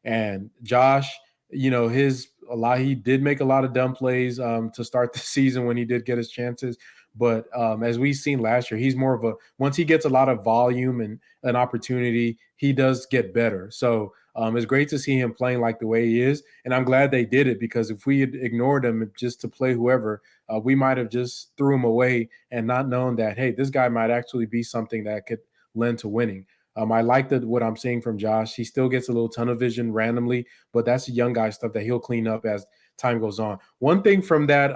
And Josh, he did make a lot of dumb plays to start the season when he did get his chances. But as we've seen last year, he's more of once he gets a lot of volume and an opportunity, he does get better. So it's great to see him playing like the way he is. And I'm glad they did it, because if we had ignored him just to play whoever, we might have just threw him away and not known that, hey, this guy might actually be something that could lend to winning. I like what I'm seeing from Josh. He still gets a little tunnel vision randomly, but that's the young guy stuff that he'll clean up as time goes on. One thing from that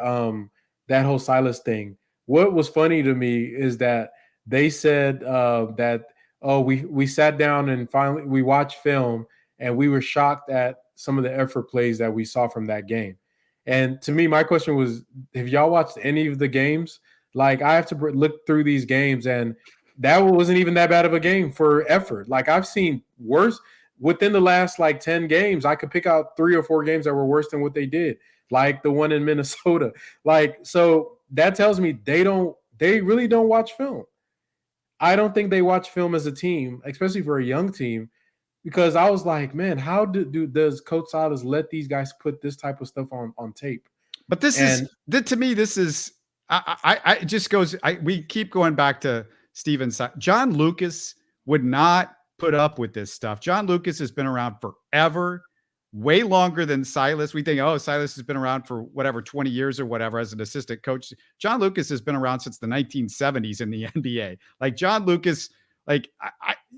whole Silas thing, what was funny to me is that they said that, we sat down and finally we watched film and we were shocked at some of the effort plays that we saw from that game. And to me, my question was, have y'all watched any of the games? Like, I have to look through these games, and that wasn't even that bad of a game for effort. Like, I've seen worse within the last 10 games. I could pick out 3 or 4 games that were worse than what they did, like the one in Minnesota. So that tells me they really don't watch film. I don't think they watch film as a team, especially for a young team, because I was like, man, how does Coach Silas let these guys put this type of stuff on tape? But to me, this is, it just goes, we keep going back to Steven. John Lucas would not put up with this stuff. John Lucas has been around forever. way longer than Silas. We think, oh, Silas has been around for whatever, 20 years or whatever as an assistant coach. John Lucas has been around since the 1970s in the NBA. Like John Lucas, like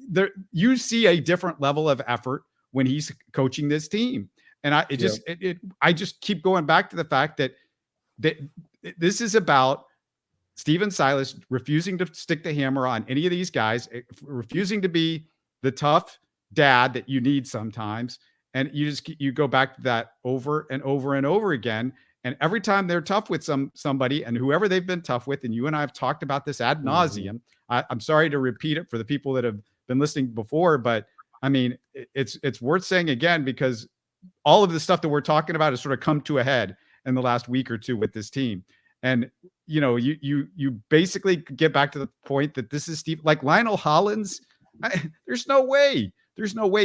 there, you see a different level of effort when he's coaching this team. And I just keep going back to the fact that this is about Steven Silas refusing to stick the hammer on any of these guys, refusing to be the tough dad that you need sometimes. And you go back to that over and over and over again. And every time they're tough with somebody and whoever they've been tough with, and you and I have talked about this ad nauseum. I'm sorry to repeat it for the people that have been listening before, but I mean, it's worth saying again, because all of the stuff that we're talking about has sort of come to a head in the last week or two with this team. And, you know, you basically get back to the point that this is Steve, like Lionel Hollins. There's no way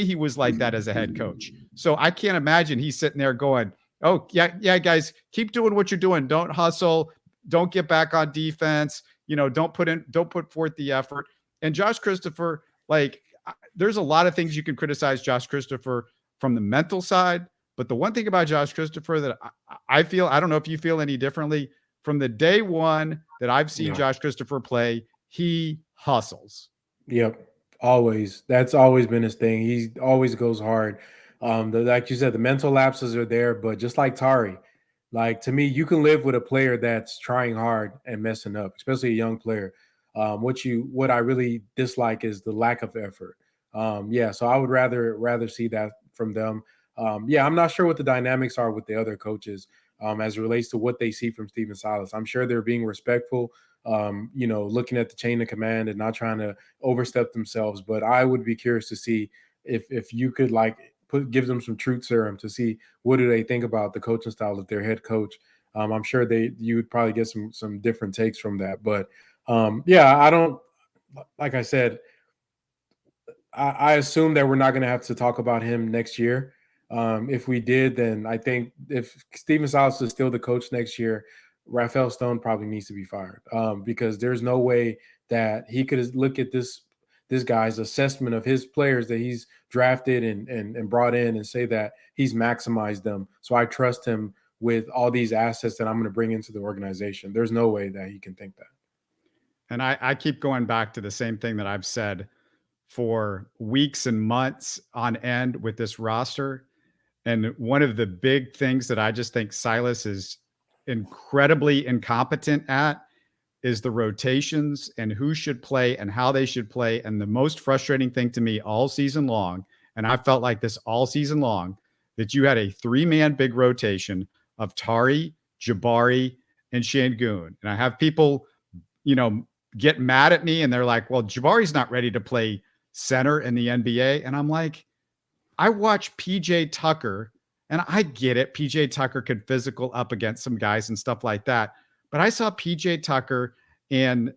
he was like that as a head coach. So I can't imagine he's sitting there going, oh yeah, guys, keep doing what you're doing. Don't hustle. Don't get back on defense. You know, don't put forth the effort. And Josh Christopher, like, there's a lot of things you can criticize Josh Christopher from the mental side. But the one thing about Josh Christopher that I feel, I don't know if you feel any differently, from the day one that I've seen Josh Christopher play, he hustles. Yep. Always. That's always been his thing. He always goes hard. Like you said, the mental lapses are there, but just like Tari, like to me, you can live with a player that's trying hard and messing up, especially a young player. What I really dislike is the lack of effort. So I would rather see that from them. I'm not sure what the dynamics are with the other coaches as it relates to what they see from Steven Silas. I'm sure they're being respectful, looking at the chain of command and not trying to overstep themselves. But I would be curious to see if you could give them some truth serum to see what do they think about the coaching style of their head coach. I'm sure you would probably get some different takes from that. But I don't, like I said, I assume that we're not going to have to talk about him next year. If we did, then I think if Steven Silas is still the coach next year, Rafael Stone probably needs to be fired because there's no way that he could look at this guy's assessment of his players that he's drafted and brought in and say that he's maximized them. So I trust him with all these assets that I'm going to bring into the organization. There's no way that he can think that. And I keep going back to the same thing that I've said for weeks and months on end with this roster. And one of the big things that I just think Silas is incredibly incompetent at is the rotations and who should play and how they should play. And the most frustrating thing to me all season long, and I felt like this all season long, that you had a 3-man big rotation of Tari, Jabari, and Şengün. And I have people, get mad at me and they're like, well, Jabari's not ready to play center in the NBA. And I'm like, I watch PJ Tucker, and I get it. PJ Tucker could physical up against some guys and stuff like that. But I saw PJ Tucker, and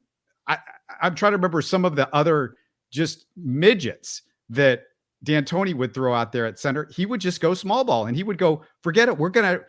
I'm trying to remember some of the other just midgets that D'Antoni would throw out there at center. He would just go small ball, and he would go, forget it. We're going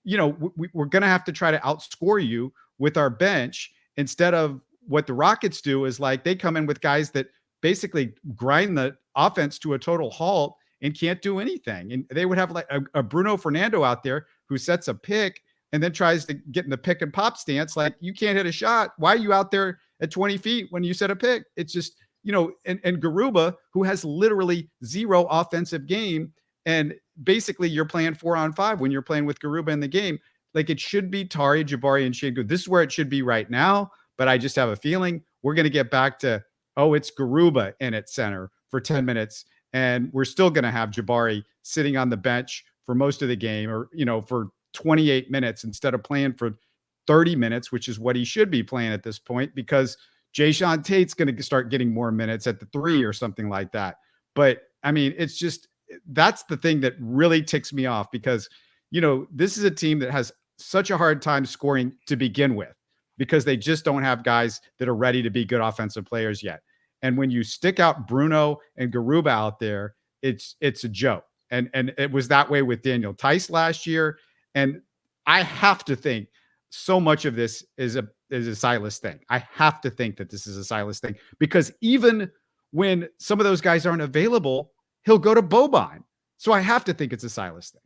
to have to try to outscore you with our bench, instead of what the Rockets do is like they come in with guys that basically grind the offense to a total halt and can't do anything. And they would have like a Bruno Fernando out there who sets a pick and then tries to get in the pick and pop stance. Like, you can't hit a shot. Why are you out there at 20 feet when you set a pick? It's just, and Garuba, who has literally zero offensive game. And basically you're playing 4-on-5 when you're playing with Garuba in the game. Like, it should be Tari, Jabari, and Şengün. This is where it should be right now. But I just have a feeling we're going to get back to, it's Garuba in at center for 10 minutes. And we're still going to have Jabari sitting on the bench for most of the game, or, for 28 minutes instead of playing for 30 minutes, which is what he should be playing at this point, because Jayshawn Tate's going to start getting more minutes at the 3 or something like that. But I mean, it's just, that's the thing that really ticks me off, because, this is a team that has such a hard time scoring to begin with, because they just don't have guys that are ready to be good offensive players yet. And when you stick out Bruno and Garuba out there, it's a joke. And it was that way with Daniel Tice last year. And I have to think so much of this is a Silas thing. I have to think that this is a Silas thing, because even when some of those guys aren't available, he'll go to Boban. So I have to think it's a Silas thing.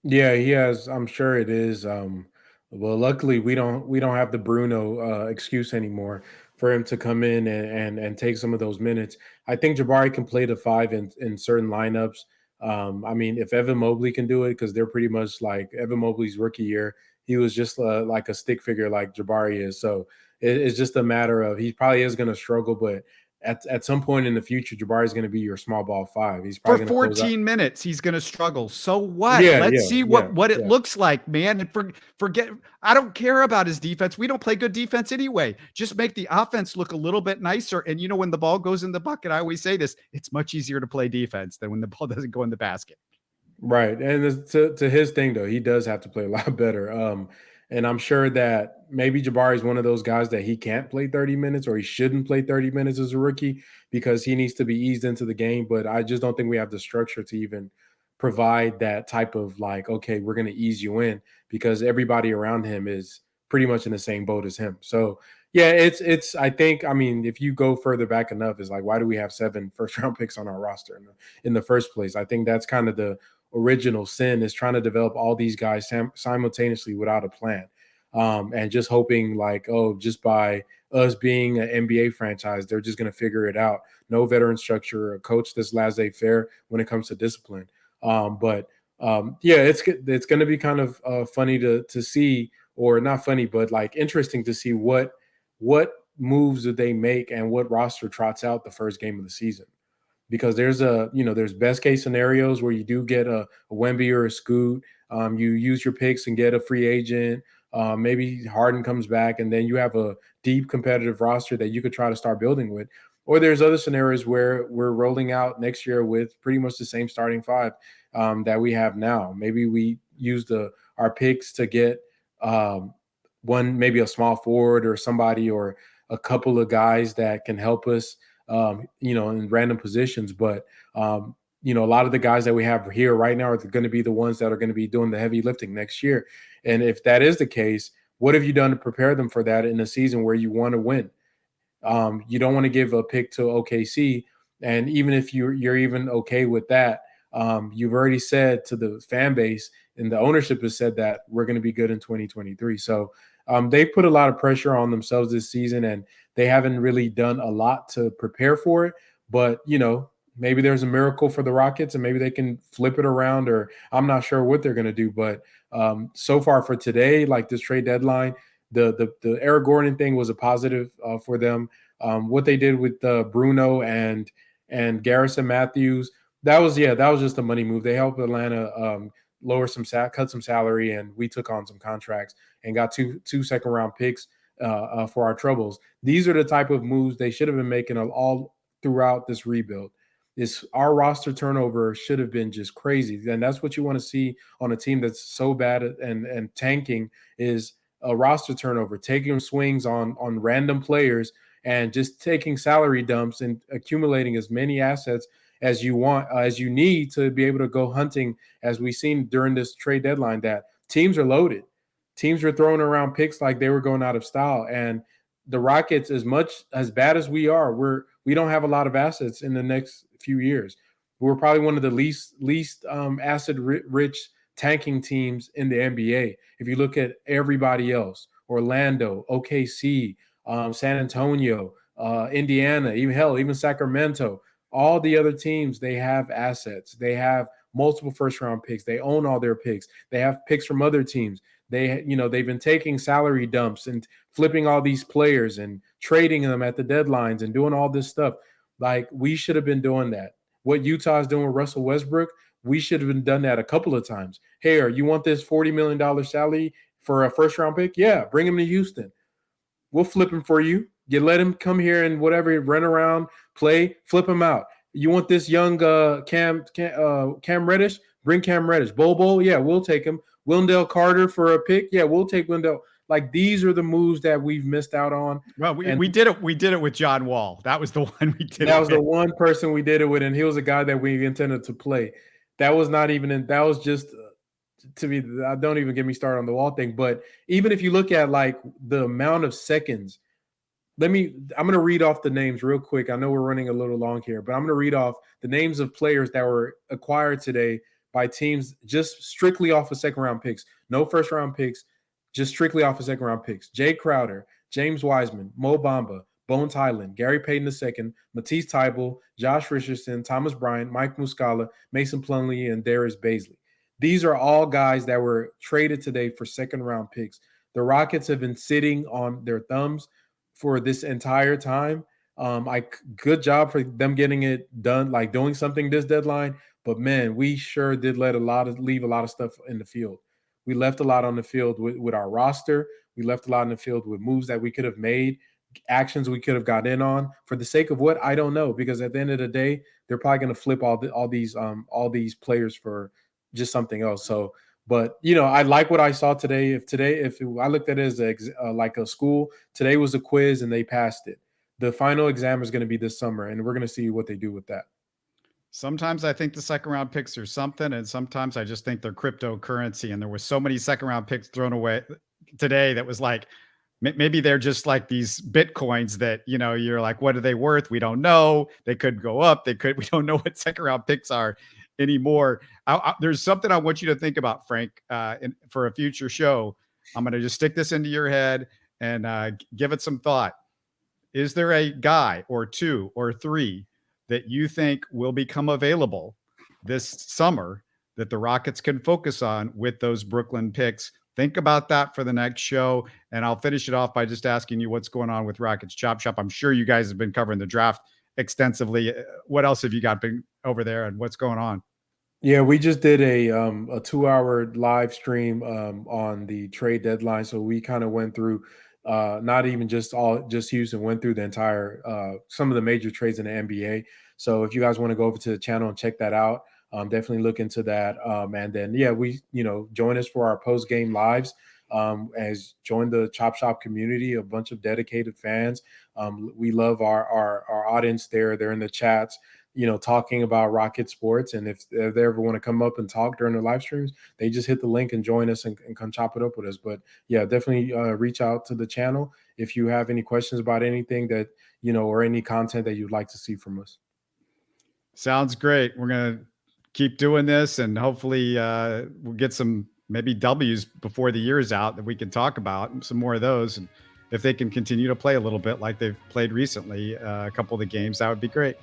Yeah, he has. I'm sure it is. Well, luckily we don't have the Bruno excuse anymore for him to come in and take some of those minutes. I think Jabari can play the five in certain lineups. I mean, if Evan Mobley can do it, because they're pretty much like Evan Mobley's rookie year, he was just like a stick figure like Jabari is. So it's just a matter of he probably is going to struggle, but at some point in the future, Jabari is going to be your small ball five. He's For probably going to close out. 14 minutes, he's going to struggle. So what? Yeah, Let's yeah, see yeah, what it yeah. looks like, man. And forget, I don't care about his defense. We don't play good defense anyway. Just make the offense look a little bit nicer. And when the ball goes in the bucket, I always say this, it's much easier to play defense than when the ball doesn't go in the basket. Right. And to his thing though, he does have to play a lot better. And I'm sure that maybe Jabari is one of those guys that he can't play 30 minutes or he shouldn't play 30 minutes as a rookie because he needs to be eased into the game. But I just don't think we have the structure to even provide that type of like, okay, we're going to ease you in because everybody around him is pretty much in the same boat as him. So yeah, I think, I mean, if you go further back enough, it's like, why do we have 7 first round picks on our roster in the first place? I think that's kind of the original sin, is trying to develop all these guys simultaneously without a plan, and just hoping like, oh, just by us being an NBA franchise, they're just going to figure it out. No veteran structure, a coach that's laissez-faire when it comes to discipline. But yeah, it's going to be kind of funny to see, or not funny, but like interesting to see what moves do they make and what roster trots out the first game of the season, because there's best case scenarios where you do get a Wemby or a Scoot. You use your picks and get a free agent. Maybe Harden comes back, and then you have a deep competitive roster that you could try to start building with. Or there's other scenarios where we're rolling out next year with pretty much the same starting five that we have now. Maybe we use our picks to get maybe a small forward or somebody, or a couple of guys that can help us in random positions. But, a lot of the guys that we have here right now are going to be the ones that are going to be doing the heavy lifting next year. And if that is the case, what have you done to prepare them for that in a season where you want to win? You don't want to give a pick to OKC. And even if you're even okay with that, you've already said to the fan base, and the ownership has said that we're going to be good in 2023. So they've put a lot of pressure on themselves this season, and they haven't really done a lot to prepare for it. But, maybe there's a miracle for the Rockets and maybe they can flip it around, or I'm not sure what they're going to do. But so far for today, like this trade deadline, the Eric Gordon thing was a positive for them. What they did with Bruno and Garrison Matthews, that was just a money move. They helped Atlanta cut some salary, and we took on some contracts and got two second round picks for our troubles. These are the type of moves they should have been making all throughout this rebuild. Our roster turnover should have been just crazy, and that's what you want to see on a team that's so bad and tanking, is a roster turnover, taking swings on random players and just taking salary dumps and accumulating as many assets as you need to be able to go hunting, as we've seen during this trade deadline, that teams are loaded. Teams are throwing around picks like they were going out of style. And the Rockets, as bad as we are, we don't have a lot of assets in the next few years. We're probably one of the least asset rich tanking teams in the NBA. If you look at everybody else, Orlando, OKC, San Antonio, Indiana, even Sacramento, all the other teams, they have assets. They have multiple first round picks. They own all their picks. They have picks from other teams. They've been taking salary dumps and flipping all these players and trading them at the deadlines and doing all this stuff. Like, we should have been doing that. What Utah is doing with Russell Westbrook, we should have been done that a couple of times. Hey, you want this $40 million salary for a first round pick? Yeah, bring him to Houston. We'll flip him for you. You let him come here and whatever, run around, play, flip him out. You want this young Cam Reddish? Bring Cam Reddish. Bobo, yeah, we'll take him. Wendell Carter for a pick? Yeah, we'll take Wendell. Like, these are the moves that we've missed out on. Well, we did it. We did it with John Wall. That was the one we did. That was the one person we did it with, and he was a guy that we intended to play. That was not even that was just to me. Don't even get me started on the Wall thing. But even if you look at like the amount of seconds I'm going to read off the names real quick. I know we're running a little long here, but I'm going to read off the names of players that were acquired today by teams just strictly off of second-round picks. No first-round picks, just strictly off of second-round picks. Jay Crowder, James Wiseman, Mo Bamba, Bones Highland, Gary Payton II, Matisse Thybulle, Josh Richardson, Thomas Bryant, Mike Muscala, Mason Plumlee, and Darius Baisley. These are all guys that were traded today for second-round picks. The Rockets have been sitting on their thumbs for this entire time. Good job for them getting it done, like doing something this deadline. But man, we sure did leave a lot of stuff in the field. We left a lot on the field with our roster. We left a lot in the field with moves that we could have made, actions we could have got in on. For the sake of what, I don't know, because at the end of the day, they're probably going to flip all these players for just something else. So, but I like what I saw today. I looked at it as like a school, today was a quiz and they passed it. The final exam is going to be this summer, and we're going to see what they do with that. Sometimes I think the second round picks are something, and sometimes I just think they're cryptocurrency. And there was so many second round picks thrown away today that was like, maybe they're just like these Bitcoins that, you're like, what are they worth? We don't know. They could go up. We don't know what second round picks are anymore. There's something I want you to think about, Frank, for a future show. I'm going to just stick this into your head and give it some thought. Is there a guy or two or three that you think will become available this summer that the Rockets can focus on with those Brooklyn picks? Think about that for the next show. And I'll finish it off by just asking you what's going on with Rockets Chop Shop. I'm sure you guys have been covering the draft extensively. What else have you got over there and what's going on? Yeah, we just did a 2-hour live stream on the trade deadline. So we kind of went through not even just Houston, went through the entire some of the major trades in the NBA. So if you guys want to go over to the channel and check that out, definitely look into that. And then we join us for our post game lives. As join the Chop Shop community, a bunch of dedicated fans. We love our audience there. They're in the chats, talking about Rocket sports. And if they ever want to come up and talk during the live streams, they just hit the link and join us and come chop it up with us. But yeah, definitely reach out to the channel if you have any questions about anything that, or any content that you'd like to see from us. Sounds great. We're going to keep doing this, and hopefully we'll get some maybe W's before the year is out that we can talk about, and some more of those. And if they can continue to play a little bit like they've played recently, a couple of the games, that would be great.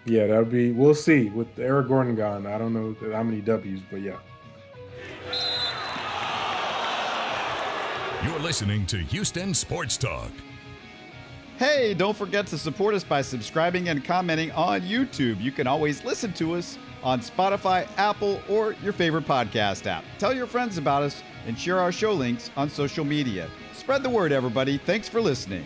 Yeah, we'll see. With Eric Gordon gone, I don't know how many W's, but yeah. You're listening to Houston Sports Talk. Hey, don't forget to support us by subscribing and commenting on YouTube. You can always listen to us on Spotify, Apple, or your favorite podcast app. Tell your friends about us and share our show links on social media. Spread the word, everybody. Thanks for listening.